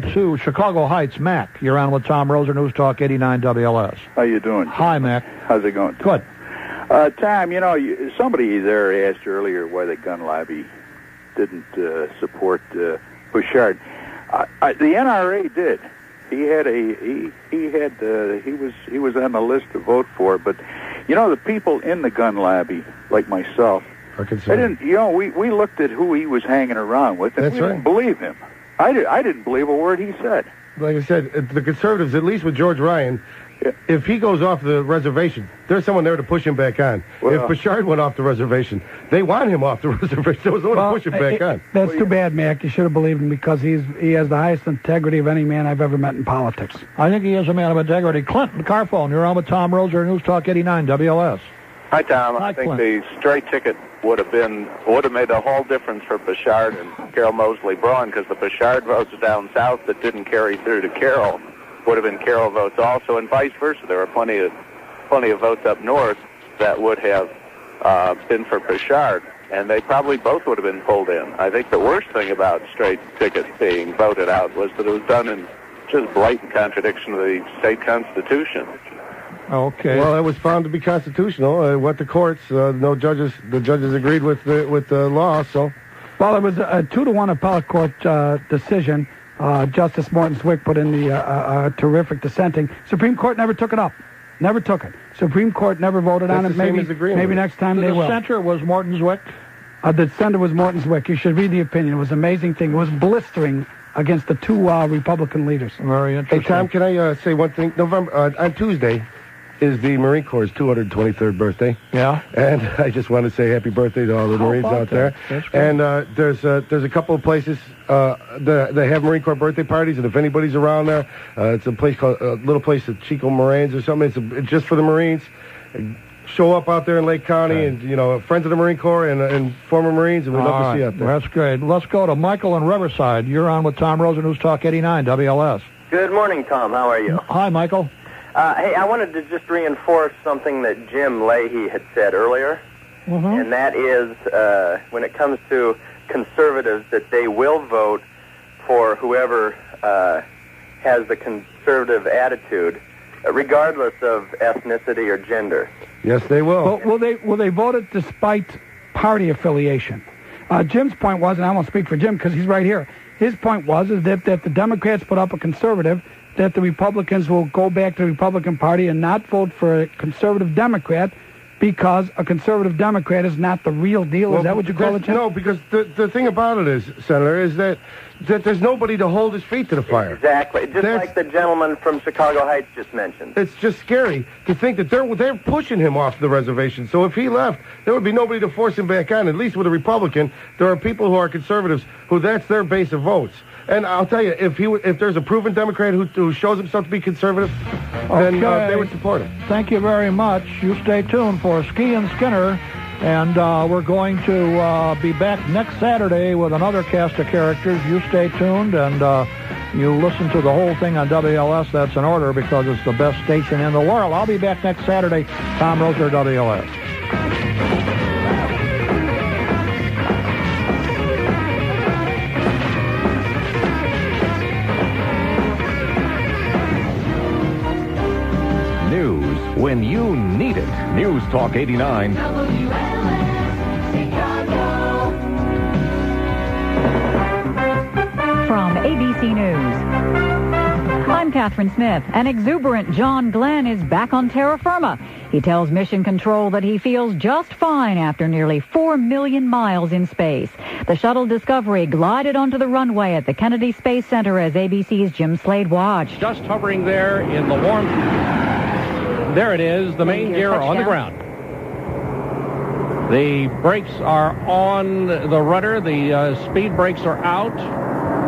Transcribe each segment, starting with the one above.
To Chicago Heights, Mac. You're on with Tom Roeser, News Talk 89 WLS. How you doing? Hi, Mac. How's it going? Good. Tom, somebody there asked earlier why the gun lobby didn't support Bouchard. The NRA did. He was on the list to vote for, but the people in the gun lobby, like myself, are concerned. We looked at who he was hanging around with, and we didn't believe him. I didn't believe a word he said. Like I said, the conservatives, at least with George Ryan, if he goes off the reservation, there's someone there to push him back on. Well, if Bouchard went off the reservation, they want him off the reservation. There was no one to push him back on. That's too bad, Mac. You should have believed him because he has the highest integrity of any man I've ever met in politics. I think he is a man of integrity. Clinton, Carphone, you're on with Tom Roeser, News Talk 89 WLS. Hi, Tom. Hi, I think Clint. the straight ticket would have made a whole difference for Bouchard and Carol Mosley Braun, because the Bouchard votes down south that didn't carry through to Carol would have been Carol votes also, and vice versa. There were plenty of votes up north that would have been for Bouchard, and they probably both would have been pulled in. I think the worst thing about straight tickets being voted out was that it was done in just blatant contradiction of the state constitution. Okay. Well, it was found to be constitutional. It went to courts. The judges agreed with the law. So, well, it was a 2-1 appellate court decision. Justice Morton Zwick put in the terrific dissenting. Supreme Court never took it up. Never took it. Supreme Court never voted on it. Maybe next time they will. The dissenter was Morton Zwick? The dissenter was Morton Zwick. You should read the opinion. It was an amazing thing. It was blistering against the two Republican leaders. Very interesting. Hey, Tom, can I say one thing? On Tuesday is the Marine Corps' 223rd birthday. Yeah. And I just want to say happy birthday to all the Marines out there. And there's a couple of places they have Marine Corps birthday parties, and if anybody's around there, it's a little place at Chico Moraines or something. It's just for the Marines. Show up out there in Lake County, and friends of the Marine Corps and former Marines, and we'd love to see you out there. That's great. Let's go to Michael in Riverside. You're on with Tom Roeser, News Talk 89 WLS. Good morning, Tom. How are you? Hi, Michael. Hey, I wanted to just reinforce something that Jim Leahy had said earlier, and that is when it comes to conservatives, that they will vote for whoever has the conservative attitude, regardless of ethnicity or gender. Yes, they will. Will they vote it despite party affiliation? Jim's point was, and I won't speak for Jim because he's right here, his point was that the Democrats put up a conservative, that the Republicans will go back to the Republican Party and not vote for a conservative Democrat because a conservative Democrat is not the real deal. Is that what you call it, Jim? No, because the thing about it is, Senator, is that there's nobody to hold his feet to the fire. Exactly. Just like the gentleman from Chicago Heights just mentioned. It's just scary to think that they're pushing him off the reservation. So if he left, there would be nobody to force him back on. At least with a Republican, there are people who are conservatives who that's their base of votes. And I'll tell you, if there's a proven Democrat who shows himself to be conservative, then they would support him. Thank you very much. You stay tuned for Ski and Skinner, and we're going to be back next Saturday with another cast of characters. You stay tuned, and you listen to the whole thing on WLS. That's in order because it's the best station in the world. I'll be back next Saturday. Tom Roeser, WLS. When you need it. News Talk 89. From ABC News, I'm Catherine Smith. An exuberant John Glenn is back on terra firma. He tells Mission Control that he feels just fine after nearly 4 million miles in space. The shuttle Discovery glided onto the runway at the Kennedy Space Center as ABC's Jim Slade watched. Just hovering there in the warmth. There it is, the main gear on the ground. The brakes are on the rudder. The speed brakes are out.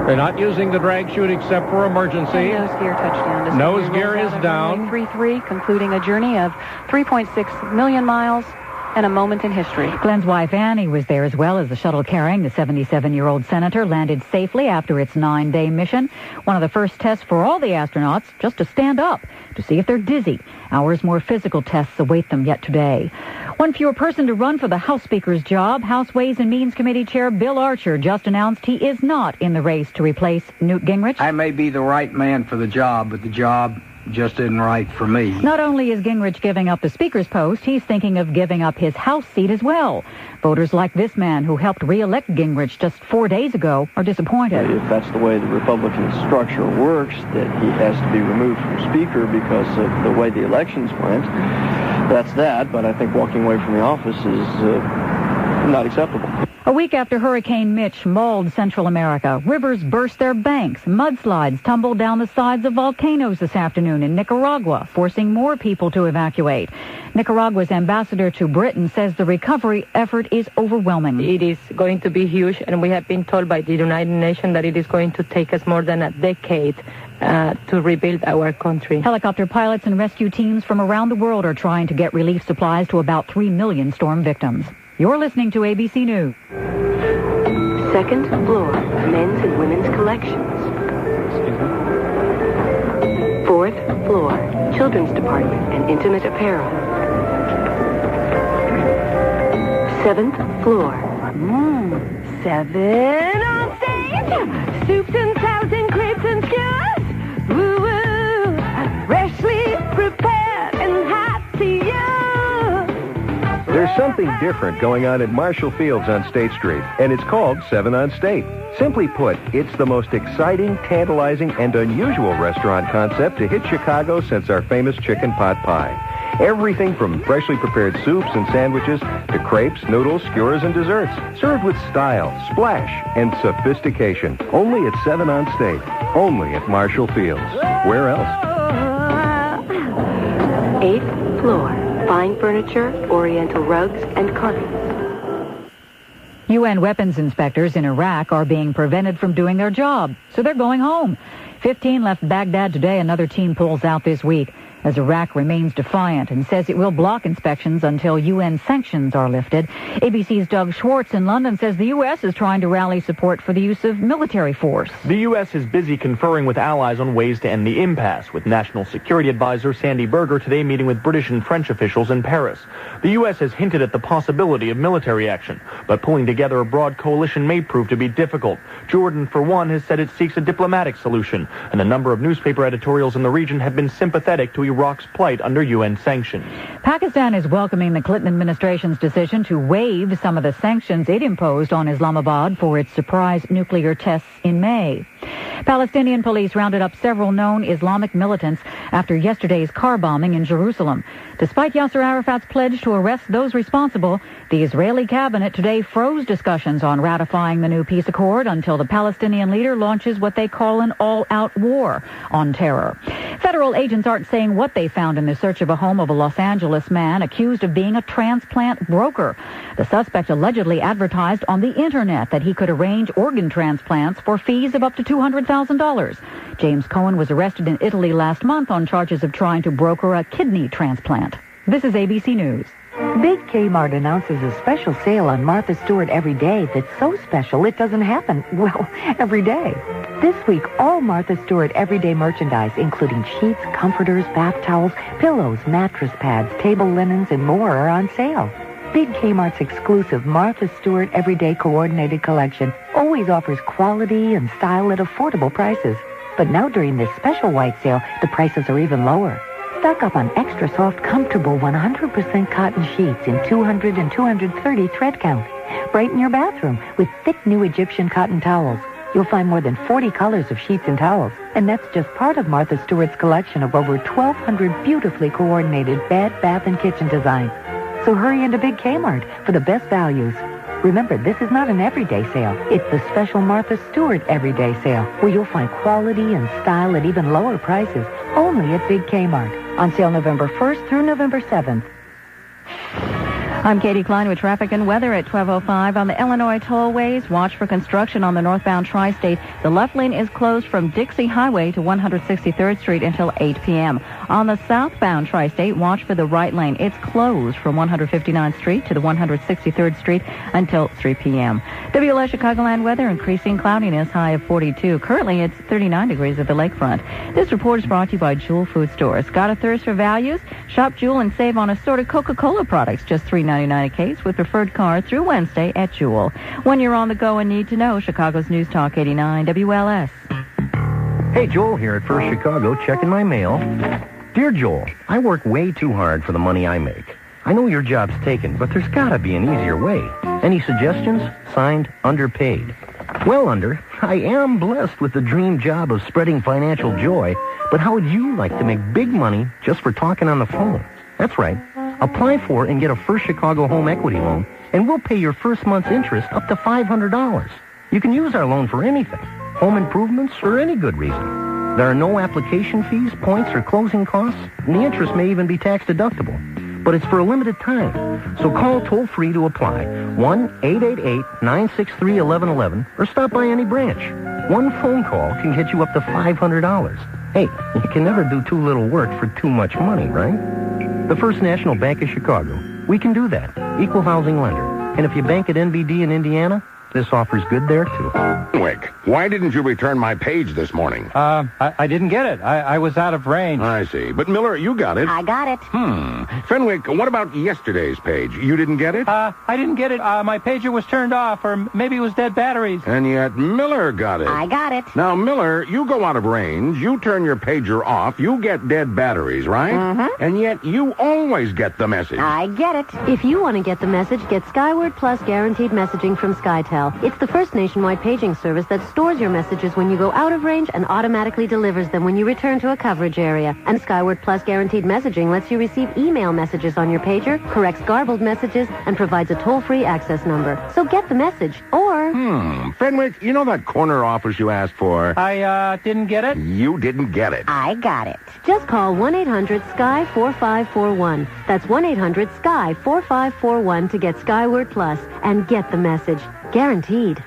They're not using the drag chute except for emergency. Nose gear touchdown. Nose gear is down. 3-3, concluding a journey of 3.6 million miles and a moment in history. Glenn's wife Annie was there as well as the shuttle carrying the 77-year-old senator landed safely after its 9-day mission. One of the first tests for all the astronauts, just to stand up to see if they're dizzy. Hours more physical tests await them yet today. One fewer person to run for the House Speaker's job. House Ways and Means Committee Chair Bill Archer just announced he is not in the race to replace Newt Gingrich. I may be the right man for the job, but the job just isn't right for me. Not only is Gingrich giving up the Speaker's post, he's thinking of giving up his House seat as well. Voters like this man, who helped re-elect Gingrich just 4 days ago, are disappointed. If that's the way the Republican structure works, that he has to be removed from Speaker because of the way the elections went, that's that. But I think walking away from the office is not acceptable. A week after Hurricane Mitch mauled Central America, rivers burst their banks, mudslides tumbled down the sides of volcanoes this afternoon in Nicaragua, forcing more people to evacuate. Nicaragua's ambassador to Britain says the recovery effort is overwhelming. It is going to be huge, and we have been told by the United Nations that it is going to take us more than a decade to rebuild our country. Helicopter pilots and rescue teams from around the world are trying to get relief supplies to about 3 million storm victims. You're listening to ABC News. Second floor, men's and women's collections. Fourth floor, children's department and intimate apparel. Seventh floor. 7 on stage. Soups and salads and crepes and skewers. Woo-woo. Freshly prepared and hot to you. There's something different going on at Marshall Fields on State Street, and it's called 7 on State. Simply put, it's the most exciting, tantalizing, and unusual restaurant concept to hit Chicago since our famous chicken pot pie. Everything from freshly prepared soups and sandwiches to crepes, noodles, skewers, and desserts. Served with style, splash, and sophistication. Only at 7 on State. Only at Marshall Fields. Where else? 8th floor. Fine furniture, oriental rugs, and carpets. UN weapons inspectors in Iraq are being prevented from doing their job, so they're going home. 15 left Baghdad today. Another team pulls out this week as Iraq remains defiant and says it will block inspections until UN sanctions are lifted. ABC's Doug Schwartz in London says the U.S. is trying to rally support for the use of military force. The U.S. is busy conferring with allies on ways to end the impasse, with National Security Advisor Sandy Berger today meeting with British and French officials in Paris. The U.S. has hinted at the possibility of military action, but pulling together a broad coalition may prove to be difficult. Jordan, for one, has said it seeks a diplomatic solution, and a number of newspaper editorials in the region have been sympathetic to Iraq's plight under UN sanctions. Pakistan is welcoming the Clinton administration's decision to waive some of the sanctions it imposed on Islamabad for its surprise nuclear tests in May. Palestinian police rounded up several known Islamic militants after yesterday's car bombing in Jerusalem. Despite Yasser Arafat's pledge to arrest those responsible, the Israeli cabinet today froze discussions on ratifying the new peace accord until the Palestinian leader launches what they call an all-out war on terror. Federal agents aren't saying what they found in the search of a home of a Los Angeles man accused of being a transplant broker. The suspect allegedly advertised on the internet that he could arrange organ transplants for fees of up to $200,000. James Cohen was arrested in Italy last month on charges of trying to broker a kidney transplant. This is ABC News. Big Kmart announces a special sale on Martha Stewart every day that's so special it doesn't happen, well, every day. This week, all Martha Stewart everyday merchandise, including sheets, comforters, bath towels, pillows, mattress pads, table linens, and more are on sale. Big Kmart's exclusive Martha Stewart Everyday Coordinated Collection always offers quality and style at affordable prices. But now during this special white sale, the prices are even lower. Stock up on extra soft, comfortable 100% cotton sheets in 200 and 230 thread count. Brighten your bathroom with thick new Egyptian cotton towels. You'll find more than 40 colors of sheets and towels. And that's just part of Martha Stewart's collection of over 1,200 beautifully coordinated bed, bath, and kitchen designs. So hurry into Big Kmart for the best values. Remember, this is not an everyday sale. It's the special Martha Stewart Everyday Sale, where you'll find quality and style at even lower prices, only at Big Kmart. On sale November 1st through November 7th. I'm Katie Klein with traffic and weather at 12:05 on the Illinois tollways. Watch for construction on the northbound tri-state. The left lane is closed from Dixie Highway to 163rd Street until 8 p.m. On the southbound tri-state, watch for the right lane. It's closed from 159th Street to the 163rd Street until 3 p.m. WLS Chicagoland weather, increasing cloudiness, high of 42. Currently, it's 39 degrees at the lakefront. This report is brought to you by Jewel Food Stores. Got a thirst for values? Shop Jewel and save on assorted Coca-Cola products, just $3.99 a case with preferred card through Wednesday at Jewel. When you're on the go and need to know, Chicago's News Talk 89 WLS. Hey, Joel here at First Chicago, checking my mail. Dear Joel, I work way too hard for the money I make. I know your job's taken, but there's got to be an easier way. Any suggestions? Signed, Underpaid. Well, I am blessed with the dream job of spreading financial joy, but how would you like to make big money just for talking on the phone? That's right. Apply for and get a First Chicago home equity loan, and we'll pay your first month's interest up to $500. You can use our loan for anything, home improvements or any good reason. There are no application fees, points, or closing costs, and the interest may even be tax deductible. But it's for a limited time, so call toll-free to apply, 1-888-963-1111, or stop by any branch. One phone call can get you up to $500. Hey, you can never do too little work for too much money, right? The First National Bank of Chicago. We can do that. Equal housing lender. And if you bank at NBD in Indiana, this offer's good there, too. Wick, why didn't you return my page this morning? I didn't get it. I was out of range. I see. But, Miller, you got it. I got it. Fenwick, what about yesterday's page? You didn't get it? I didn't get it. My pager was turned off, or maybe it was dead batteries. And yet Miller got it. I got it. Now, Miller, you go out of range, you turn your pager off, you get dead batteries, right? Mm-hmm. And yet you always get the message. I get it. If you want to get the message, get Skyward Plus guaranteed messaging from SkyTel. It's the first nationwide paging service that stores your messages when you go out of range and automatically delivers them when you return to a coverage area. And Skyward Plus guaranteed messaging lets you receive email messages on your pager, corrects garbled messages, and provides a toll-free access number. So get the message, or... Fenwick, you know that corner office you asked for? I didn't get it? You didn't get it. I got it. Just call 1-800-SKY-4541. That's 1-800-SKY-4541 to get Skyward Plus and get the message. Guaranteed.